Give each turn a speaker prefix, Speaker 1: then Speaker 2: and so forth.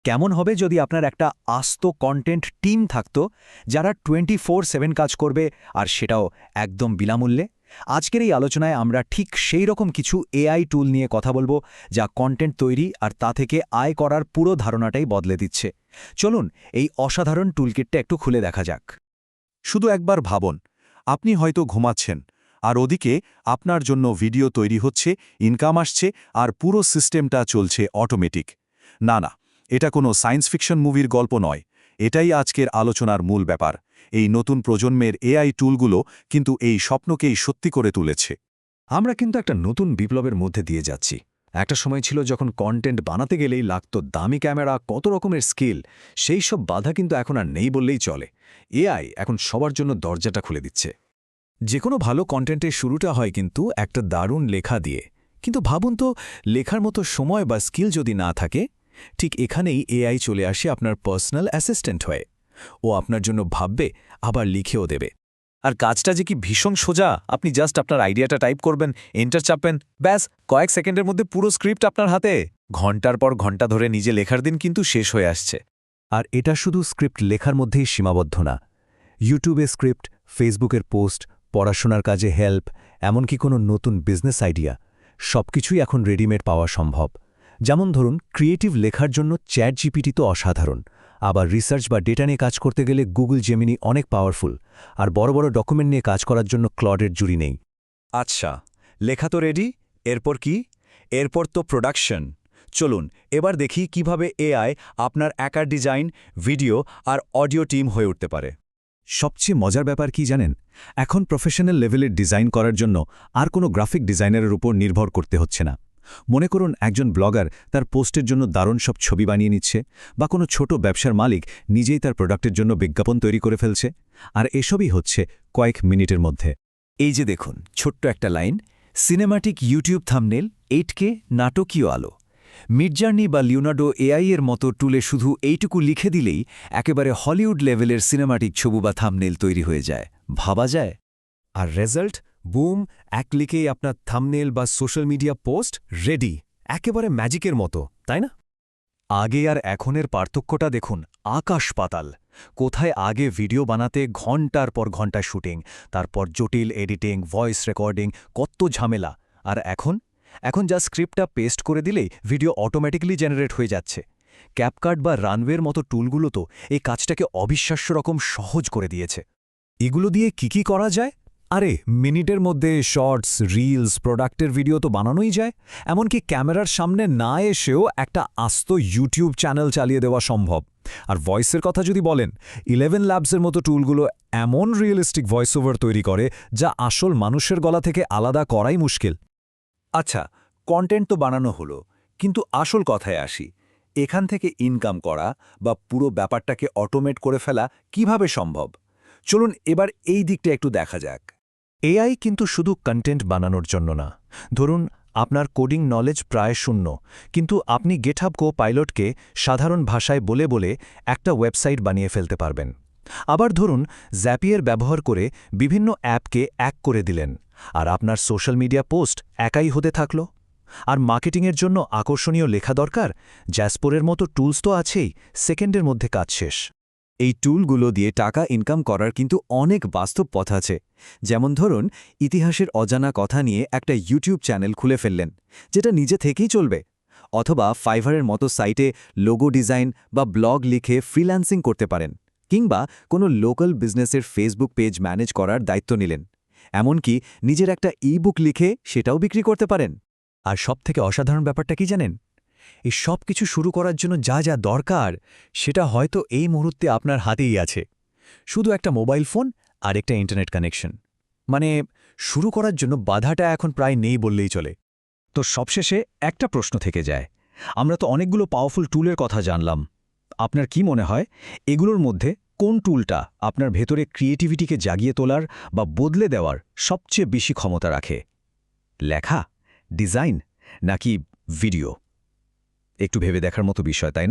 Speaker 1: কেমন হবে যদি আপনার একটা আস্ত কন্টেন্ট টিম থাকতো যারা 24/7 কাজ করবে আর সেটাও একদম বিনামূল্যে? আজকের এই আলোচনায় আমরা ঠিক সেই রকম কিছু এআই টুল নিয়ে কথা বলবো যা কন্টেন্ট তৈরি আর তা থেকে আয় করার পুরো ধারণাটাই বদলে দিচ্ছে। চলুন এই অসাধারণ টুলকিটটা একটু খুলে দেখা যাক।
Speaker 2: শুধু একবার ভাবুন, আপনি হয়তো ঘুমাচ্ছেন আর ওদিকে আপনার জন্য ভিডিও তৈরি হচ্ছে, ইনকাম আসছে আর পুরো সিস্টেমটা চলছে অটোমেটিক। না না, এটা কোনো সায়েন্স ফিকশন মুভির গল্প নয়। এটাই আজকের আলোচনার মূল ব্যাপার। এই নতুন প্রজন্মের এআই টুলগুলো কিন্তু এই স্বপ্নকেই সত্যি করে তুলেছে।
Speaker 1: আমরা কিন্তু একটা নতুন বিপ্লবের মধ্যে দিয়ে যাচ্ছি। একটা সময় ছিল যখন কন্টেন্ট বানাতে গেলেই লাগতো দামি ক্যামেরা, কত রকমের স্কিল। সেই সব বাধা কিন্তু এখন আর নেই বললেই চলে। এআই এখন সবার জন্য দরজাটা খুলে দিচ্ছে। যে কোনো ভালো কন্টেন্টের শুরুটা হয় কিন্তু একটা দারুণ লেখা দিয়ে। কিন্তু ভাবুন তো, লেখার মতো সময় বা স্কিল যদি না থাকে, ঠিক এখানেই এআই চলে আসে আপনার পার্সোনাল অ্যাসিস্ট্যান্ট হয়ে। ও আপনার জন্য ভাববে, আবার লিখেও দেবে।
Speaker 3: আর কাজটা যে কি ভীষণ সোজা। আপনি জাস্ট আপনার আইডিয়াটা টাইপ করবেন, এন্টার চাপবেন, ব্যাস কয়েক সেকেন্ডের মধ্যে পুরো স্ক্রিপ্ট আপনার হাতে। ঘন্টার পর ঘন্টা ধরে নিজে লেখার দিন কিন্তু শেষ হয়ে আসছে।
Speaker 1: আর এটা শুধু স্ক্রিপ্ট লেখার মধ্যেই সীমাবদ্ধ না। ইউটিউবে স্ক্রিপ্ট, ফেসবুকের পোস্ট, পড়াশোনার কাজে হেল্প, এমনকি কোনো নতুন বিজনেস আইডিয়া, সবকিছুই এখন রেডিমেড পাওয়া সম্ভব। যেমন ধরুন, ক্রিয়েটিভ লেখার জন্য চ্যাট জিপিটি তো অসাধারণ। আবার রিসার্চ বা ডেটা নিয়ে কাজ করতে গেলে গুগল জেমিনি অনেক পাওয়ারফুল। আর বড় বড় ডকুমেন্ট নিয়ে কাজ করার জন্য ক্লডের জুড়ি নেই।
Speaker 3: আচ্ছা, লেখা তো রেডি, এরপর কি? এরপর তো প্রোডাকশন। চলুন এবার দেখি কিভাবে এআই আপনার একার ডিজাইন, ভিডিও আর অডিও টিম হয়ে উঠতে পারে।
Speaker 1: সবচেয়ে মজার ব্যাপার কি জানেন? এখন প্রফেশনাল লেভেলের ডিজাইন করার জন্য আর কোনো গ্রাফিক ডিজাইনারের উপর নির্ভর করতে হচ্ছে না। মনে করুন একজন ব্লগার তার পোস্টের জন্য দারুণ সব ছবি বানিয়ে নিচ্ছে, বা কোনো ছোট ব্যবসার মালিক নিজেই তার প্রোডাক্টের জন্য বিজ্ঞাপন তৈরি করে ফেলছে। আর এসবই হচ্ছে কয়েক মিনিটের মধ্যে।
Speaker 3: এই যে দেখুন, ছোট্ট একটা line, cinematic YouTube thumbnail, 8K নাটকীয় আলো। মিডজার্নি বা লিওনার্ডো এআই এর মতো টুলে শুধু এইটুকু লিখে দিলেই একেবারে হলিউড লেভেলের সিনেমাটিক ছবি বা থাম্বনেল তৈরি হয়ে যায়। ভাবা যায়?
Speaker 1: আর রেজাল্ট, বুম, এক ক্লিকেই আপনার থাম্বনেল বা সোশ্যাল মিডিয়া পোস্ট রেডি। একেবারে ম্যাজিকের মতো, তাই না? আগে আর এখনের পার্থক্যটা দেখুন, আকাশ পাতাল। কোথায় আগে ভিডিও বানাতে ঘন্টার পর ঘন্টা শুটিং, তারপর জটিল এডিটিং, ভয়েস রেকর্ডিং, কত ঝামেলা। আর এখন যা স্ক্রিপ্টটা পেস্ট করে দিলেই ভিডিও অটোমেটিক্যালি জেনারেট হয়ে যাচ্ছে। ক্যাপকাট বা রানওয়ের মতো টুলগুলো তো এই কাজটাকে অবিশ্বাস্য রকম সহজ করে দিয়েছে। এগুলো দিয়ে কি করা যায়? আরে মিনিটের মধ্যে শর্টস, রিলস, প্রোডাক্টের ভিডিও তো বানানোই যায়। এমনকি ক্যামেরার সামনে না এসেও একটা আস্ত ইউটিউব চ্যানেল চালিয়ে দেওয়া সম্ভব। আর ভয়েসের কথা যদি বলেন, 11 ল্যাবসের মতো টুলগুলো এমন রিয়েলিস্টিক ভয়েস ওভার তৈরি করে যা আসল মানুষের গলা থেকে আলাদা করাই মুশকিল।
Speaker 3: আচ্ছা, কন্টেন্ট তো বানানো হলো, কিন্তু আসল কথায় আসি। এখান থেকে ইনকাম করা বা পুরো ব্যাপারটাকে অটোমেট করে ফেলা কিভাবে সম্ভব? চলুন এবার এই দিকটা একটু দেখা যাক।
Speaker 1: এআই কিন্তু শুধু কন্টেন্ট বানানোর জন্য না। ধরুন আপনার কোডিং নলেজ প্রায় শূন্য, কিন্তু আপনি গেটহাব কো-পাইলটকে সাধারণ ভাষায় বলে বলে একটা ওয়েবসাইট বানিয়ে ফেলতে পারবেন। আবার ধরুন জ্যাপিয়ার ব্যবহার করে বিভিন্ন অ্যাপকে এক করে দিলেন, আর আপনার সোশ্যাল মিডিয়া পোস্ট একাই হতে থাকল। আর মার্কেটিংয়ের জন্য আকর্ষণীয় লেখা দরকার, জ্যাসপোরের মতো টুলস তো আছেই, সেকেন্ডের মধ্যে কাজ শেষ।
Speaker 3: এই টুলগুলো দিয়ে টাকা ইনকাম করার কিন্তু অনেক বাস্তব পথ আছে। যেমন ধরুন, ইতিহাসের অজানা কথা নিয়ে একটা ইউটিউব চ্যানেল খুলে ফেললেন, যেটা নিজে থেকেই চলবে। অথবা ফাইভারের মতো সাইটে লোগো ডিজাইন বা ব্লগ লিখে ফ্রিল্যান্সিং করতে পারেন। কিংবা কোনো লোকাল বিজনেসের ফেসবুক পেজ ম্যানেজ করার দায়িত্ব নিলেন। এমনকি নিজের একটা ই-বুক লিখে সেটাও বিক্রি করতে পারেন।
Speaker 1: আর সবথেকে অসাধারণ ব্যাপারটা কি জানেন? এই সব কিছু শুরু করার জন্য যা যা দরকার, সেটা হয়তো এই মুহূর্তে আপনার হাতেই আছে। শুধু একটা মোবাইল ফোন আর একটা ইন্টারনেট কানেকশন। মানে শুরু করার জন্য বাধাটা এখন প্রায় নেই বললেই চলে। তো সবশেষে একটা প্রশ্ন থেকে যায়। আমরা তো অনেকগুলো পাওয়ারফুল টুলের কথা জানলাম। আপনার কি মনে হয়, এগুলোর মধ্যে কোন টুলটা আপনার ভেতরে ক্রিয়েটিভিটিকে জাগিয়ে তোলার বা বদলে দেওয়ার সবচেয়ে বেশি ক্ষমতা রাখে? লেখা, ডিজাইন নাকি ভিডিও? একটু ভেবে দেখার মতো বিষয়, তাই না?